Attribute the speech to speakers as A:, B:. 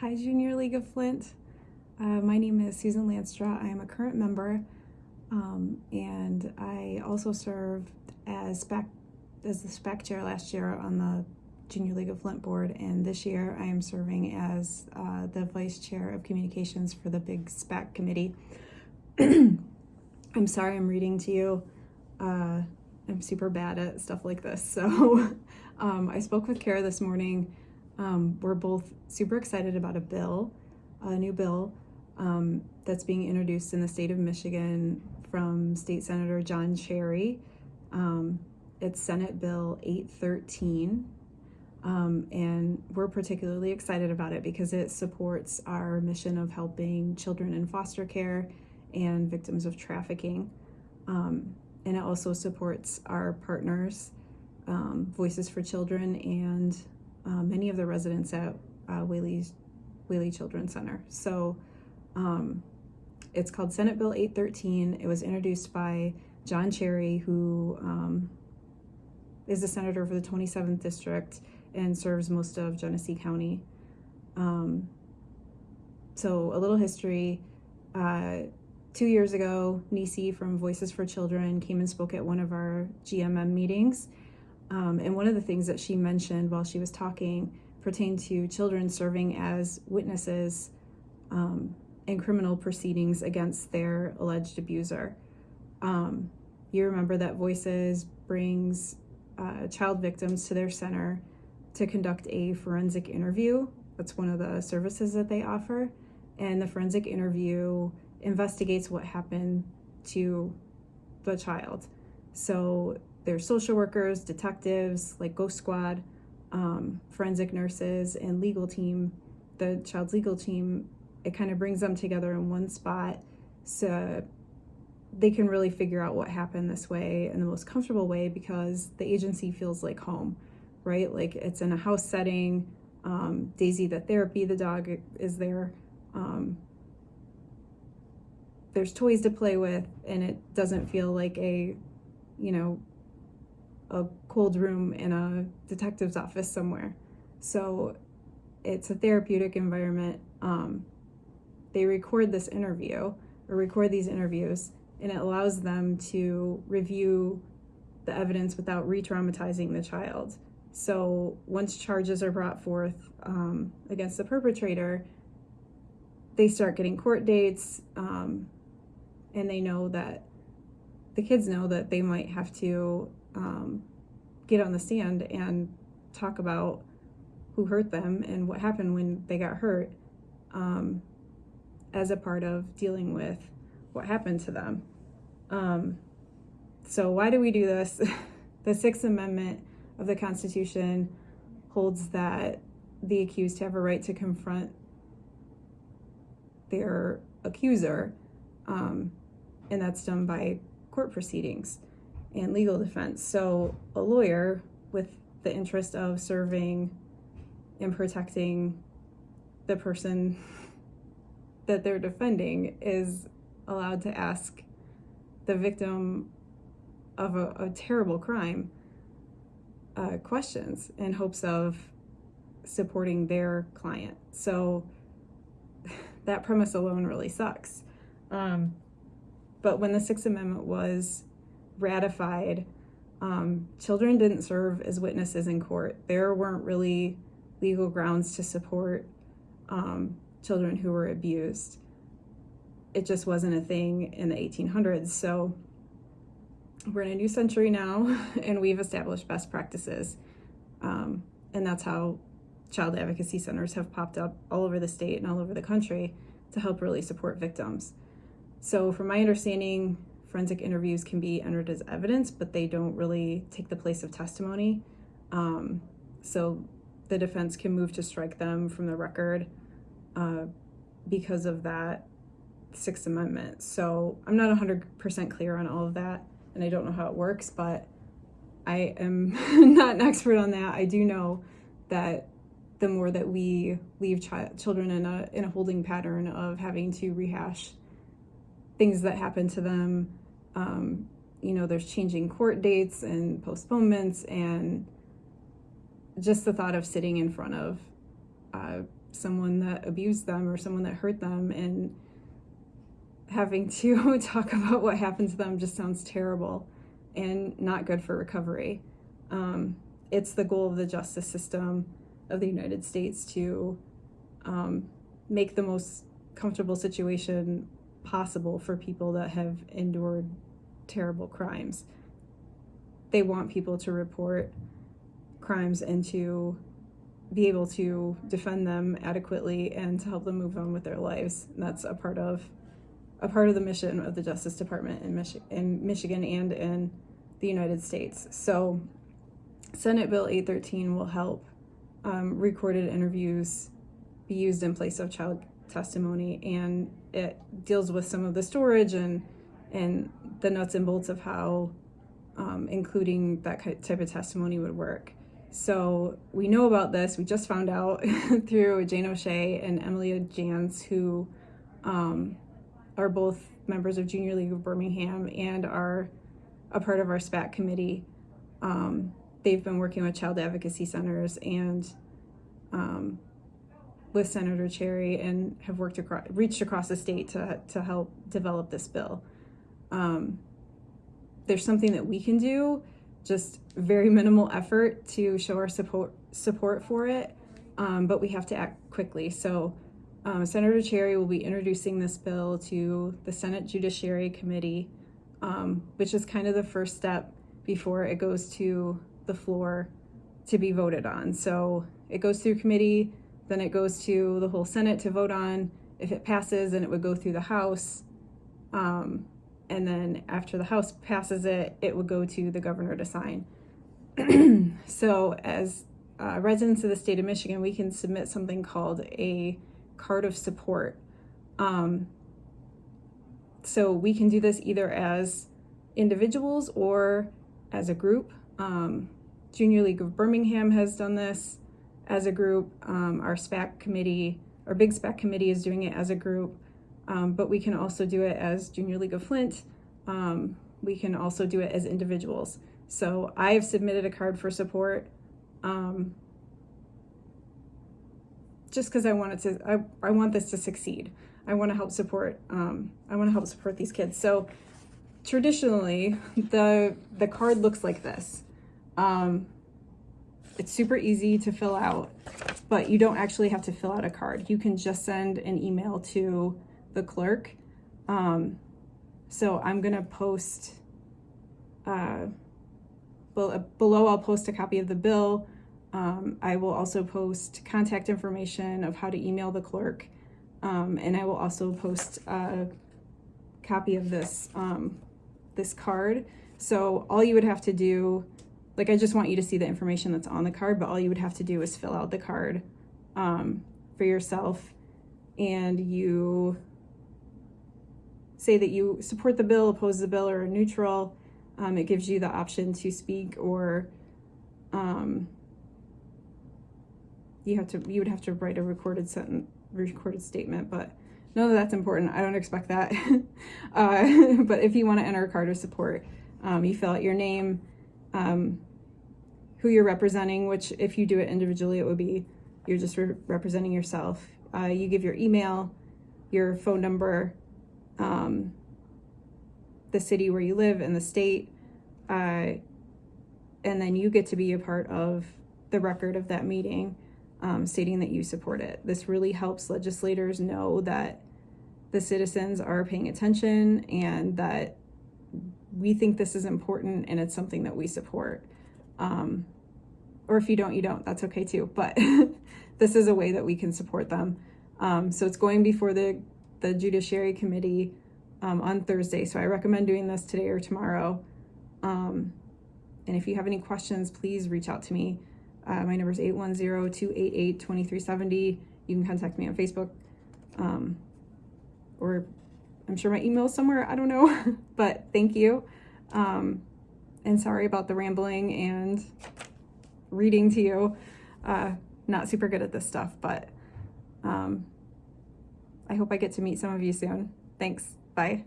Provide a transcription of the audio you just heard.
A: Hi, Junior League of Flint. My name is Susan Landstra. I am a current member, and I also served as the SPAC chair last year on the Junior League of Flint board, and this year I am serving as the vice chair of communications for the big SPAC committee. I'm sorry I'm reading to you. I'm super bad at stuff like this, so I spoke with Kara this morning. We're both super excited about a new bill that's being introduced in the state of Michigan from State Senator John Cherry. It's Senate Bill 813, and we're particularly excited about it because it supports our mission of helping children in foster care and victims of trafficking. And it also supports our partners, Voices for Children, and many of the residents at Whaley Children's Center. So it's called Senate Bill 813. It was introduced by John Cherry, who is the senator for the 27th District and serves most of Genesee County. So a little history. 2 years ago, Nisi from Voices for Children came and spoke at one of our GMM meetings. And one of the things that she mentioned while she was talking pertained to children serving as witnesses in criminal proceedings against their alleged abuser. You remember that Voices brings child victims to their center to conduct a forensic interview. That's one of the services that they offer. And the forensic interview investigates what happened to the child. So there's social workers, detectives, like Ghost Squad, forensic nurses, and legal team, the child's legal team. It kind of brings them together in one spot so they can really figure out what happened this way in the most comfortable way, because the agency feels like home, right? Like it's in a house setting. Daisy, the therapy, the dog is there. There's toys to play with, and it doesn't feel like a cold room in a detective's office somewhere. So it's a therapeutic environment. They record these interviews, and it allows them to review the evidence without re-traumatizing the child. So once charges are brought forth against the perpetrator, they start getting court dates, and they know that the kids know that they might have to get on the stand and talk about who hurt them and what happened when they got hurt, as a part of dealing with what happened to them. So why do we do this? The Sixth Amendment of the Constitution holds that the accused have a right to confront their accuser, and that's done by court proceedings and legal defense. So a lawyer with the interest of serving and protecting the person that they're defending is allowed to ask the victim of a terrible crime questions in hopes of supporting their client. So that premise alone really sucks. But when the Sixth Amendment was ratified, children didn't serve as witnesses in court. There weren't really legal grounds to support children who were abused. It just wasn't a thing in the 1800s. So we're in a new century now, and we've established best practices. And that's how child advocacy centers have popped up all over the state and all over the country to help really support victims. So from my understanding, forensic interviews can be entered as evidence, but they don't really take the place of testimony. So the defense can move to strike them from the record because of that Sixth Amendment. So I'm not 100% clear on all of that, and I don't know how it works, but I am not an expert on that. I do know that the more that we leave children in a holding pattern of having to rehash things that happen to them, there's changing court dates and postponements, and just the thought of sitting in front of someone that abused them or someone that hurt them, and having to talk about what happened to them just sounds terrible and not good for recovery. It's the goal of the justice system of the United States to make the most comfortable situation possible for people that have endured terrible crimes. They want people to report crimes and to be able to defend them adequately and to help them move on with their lives. And that's a part of the mission of the Justice Department in Michigan and in the United States. So Senate Bill 813 will help recorded interviews be used in place of child testimony, and it deals with some of the storage and the nuts and bolts of how including that type of testimony would work. So we know about this. We just found out through Jane O'Shea and Emily Jans, who are both members of Junior League of Birmingham and are a part of our SPAC committee. They've been working with child advocacy centers and with Senator Cherry, and have reached across the state to help develop this bill. There's something that we can do, just very minimal effort to show our support for it, but we have to act quickly. So Senator Cherry will be introducing this bill to the Senate Judiciary Committee, which is kind of the first step before it goes to the floor to be voted on. So it goes through committee, then it goes to the whole Senate to vote on. If it passes, then it would go through the House. And then after the House passes it, it would go to the governor to sign. So as residents of the state of Michigan, we can submit something called a card of support. So we can do this either as individuals or as a group. Junior League of Birmingham has done this as a group. Our SPAC committee, our big SPAC committee, is doing it as a group. But we can also do it as Junior League of Flint. We can also do it as individuals. So I have submitted a card for support, just because I want this to succeed. I want to help support. These kids. So traditionally, the card looks like this. It's super easy to fill out, but you don't actually have to fill out a card. You can just send an email to the clerk. So I'm gonna post, below I'll post a copy of the bill. I will also post contact information of how to email the clerk. And I will also post a copy of this card. So all you would have to do, I just want you to see the information that's on the card, but all you would have to do is fill out the card for yourself, and you say that you support the bill, oppose the bill, or are neutral. It gives you the option to speak, or you would have to write a recorded statement, but none of that's important. I don't expect that. But if you want to enter a card of support, you fill out your name, who you're representing, which if you do it individually, it would be you're just representing yourself. You give your email, your phone number, the city where you live, and the state, and then you get to be a part of the record of that meeting, stating that you support it. This really helps legislators know that the citizens are paying attention and that we think this is important and it's something that we support. Or if you don't, you don't. That's okay too. But this is a way that we can support them. So it's going before the Judiciary Committee on Thursday. So I recommend doing this today or tomorrow. And if you have any questions, please reach out to me. My number is 810-288-2370. You can contact me on Facebook. Or I'm sure my email is somewhere. I don't know. But thank you. And sorry about the rambling and reading to you. Not super good at this stuff, but I hope I get to meet some of you soon. Thanks. Bye.